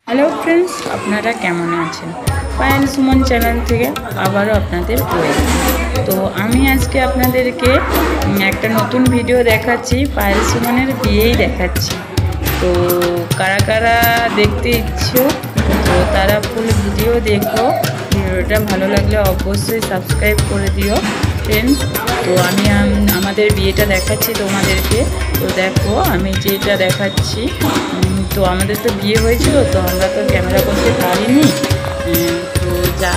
Hello friends, আপনারা কেমন আছেন? পায়েল সুমন চ্যানেল থেকে আবারও আপনাদের ওয়েলকাম। তো আমি আজকে আপনাদেরকে একটা নতুন ভিডিও দেখাচ্ছি, পায়েল সুমনের বিয়েই দেখাচ্ছি। তো কারা কারা দেখতে ইচ্ছুক তো তারা ফুল ভিডিও দেখো। ভিডিওটা ভালো লাগলে অবশ্যই সাবস্ক্রাইব করে দিও ফ্রেন্ডস। তো আমি আমাদের বিয়েটা দেখাচ্ছি তোমাদেরকে। তো দেখো আমি যেটা দেখাচ্ছি, তো আমাদের তো বিয়ে হয়েছিল, তো আমরা তো ক্যামেরা করতে পারিনি। তো যা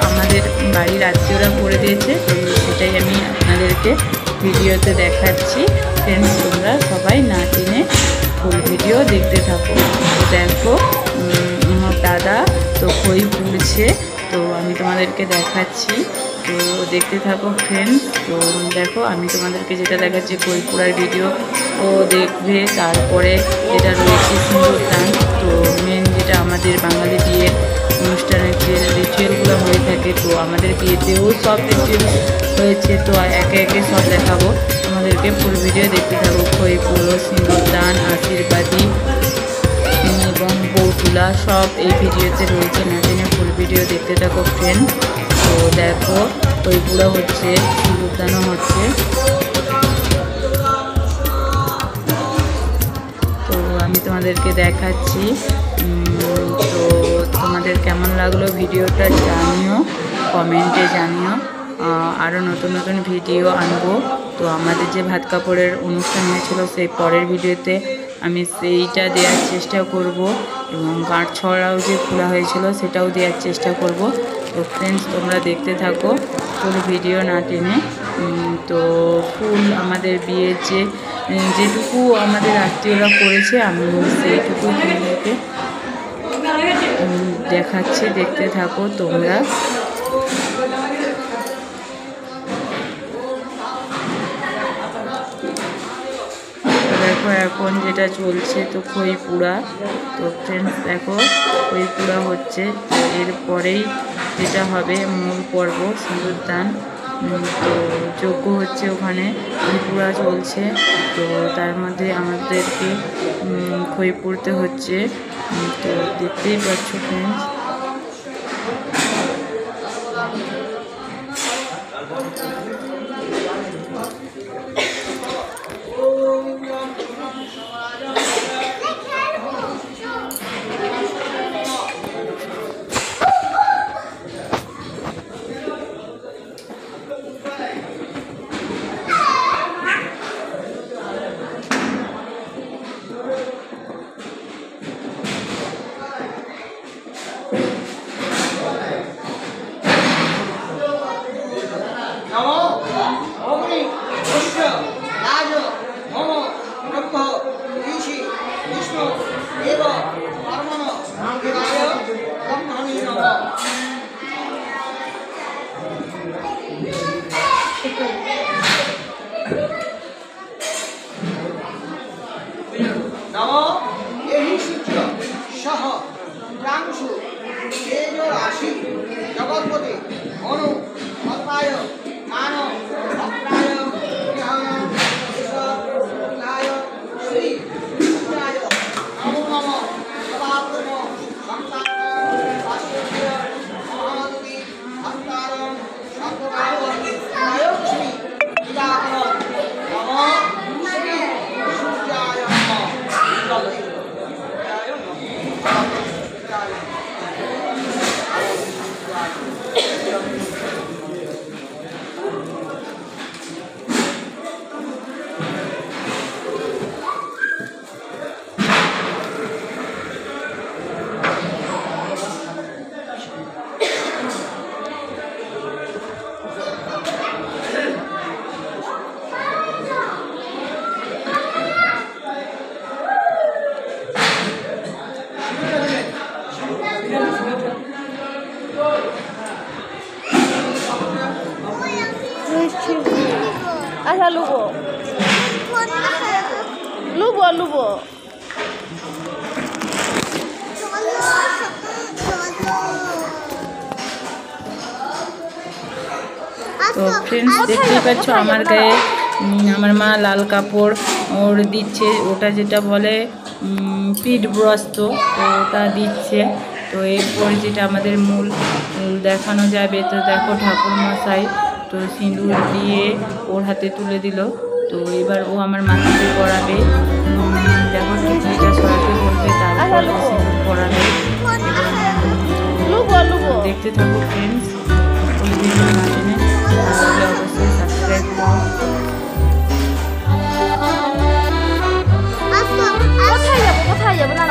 আমাদের বাড়ির আত্মীয়রা করে দিয়েছে, তো সেটাই আমি আপনাদেরকে ভিডিওতে দেখাচ্ছি ফ্রেন্ডস। তোমরা সবাই না টেনে ফুল ভিডিও দেখতে থাকো। তো দেখো আমার দাদা তো খই পুড়ছে, তো আমি তোমাদেরকে দেখাচ্ছি। তো দেখতে থাকো ফ্রেন্ডস। তো দেখো আমি তোমাদেরকে যেটা দেখাচ্ছি খই পোড়ার ভিডিও ও দেখবে। তারপরে যেটা রয়েছে সিঁদুরদান, তো মেন যেটা আমাদের বাঙালি বিয়ের অনুষ্ঠানের যে রিচুয়ালগুলো হয়ে থাকে, তো আমাদের বিয়েতেও সব রিচুয়াল হয়েছে। তো একে একে সব দেখাবো তোমাদেরকে, ফুল ভিডিও দেখতে থাকো। খই পোড়ো, সিঁদুরদান, আশীর্বাদী এবং বৌতুলা সব এই ভিডিওতে রয়েছে। না টেনে ফুল ভিডিও দেখতে থাকো ফ্রেন্ড। তো দেখো খই পোড়া হচ্ছে, সিঁদুরদানও হচ্ছে। তো আমি তোমাদেরকে দেখাচ্ছি। তো তোমাদের কেমন লাগলো ভিডিওটা জানিও, কমেন্টে জানিও। আরও নতুন নতুন ভিডিও আনবো। তো আমাদের যে ভাত কাপড়ের অনুষ্ঠান হয়েছিল, সেই পরের ভিডিওতে আমি সেইটা দেওয়ার চেষ্টা করব, এবং গাঁট ছড়াও যে খোলা হয়েছিল সেটাও দেওয়ার চেষ্টা করব। তো ফ্রেন্ডস তোমরা দেখতে থাকো ফুল ভিডিও না টেনে। তো ফুল আমাদের বিয়ের যেটুকু আমাদের আত্মীয়রা করেছে, আমি সেইটুকু তোমাদেরকে দেখাচ্ছি, দেখতে থাকো তোমরা। দেখো এখন যেটা চলছে তো খই পোড়া। তো ফ্রেন্ডস দেখো খই পোড়া হচ্ছে। তো এরপরেই যেটা হবে মূল পর্ব সিঁদুরদান। তো যজ্ঞ হচ্ছে, ওখানে খই পোড়া চলছে। তো তার মধ্যে আমাদেরকে খই পোড়তে হচ্ছে। তো দেখতেই পাচ্ছ ফ্রেন্ডস। জগৎপতি অনু অল্পায় মানব ভক্তায় শ্রী নমো নম সদাপ্রম ভক্তায় মহানদী ভক্তার সর্বভাব শ্রী বিদাকর নম শ্রী সূর্যায় আচ্ছা লুবো লুবো লুবো। তো ফ্রেন্ডস দেখতেই পাচ্ছ আমার গায়ে আমার মা লাল কাপড় ওর দিচ্ছে, ওটা যেটা বলে পিঠব্রস্ত, তো ওটা দিচ্ছে। তো এরপর যেটা আমাদের মূল দেখানো যাবে, তো দেখো ঠাকুরমশাই তো সিঁদুর দিয়ে ওর হাতে তুলে দিল। তো এবার ও আমার মাথাতে পরাবে, দেখো টিকলিটা সরাতে বলবে, তারপর সিঁদুর পরাবে। দেখতে থাকো ফ্রেন্ডস, ওই ভিডিও না জেনে তাহলে অবশ্যই সাবস্ক্রাইব করো। কোথায় যাবো না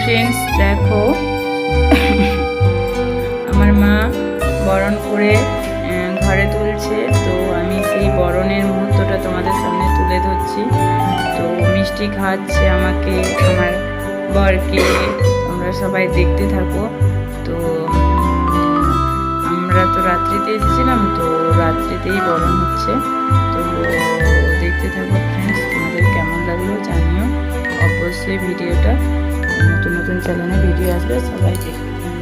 फ्रेंड्स देखो আমার মা বরণ করে ঘরে তুলছে। তো আমি সেই বরণের মুহূর্তটা তোমাদের সামনে তুলে ধরছি। তো মিষ্টি খাওয়াচ্ছে আমাকে, আমার বরকে, তোমরা সবাই দেখতে থাকো। তো আমরা তো রাত্রিতে এসেছিলাম, তো রাত্রিতেই বরণ হচ্ছে। তো দেখতে থাকো ফ্রেন্ডস, তোমাদের কেমন লাগলো জানিও অবশ্যই ভিডিওটা। নতুন নতুন চ্যানেলে ভিডিও আসবে, সবাই দেখবে।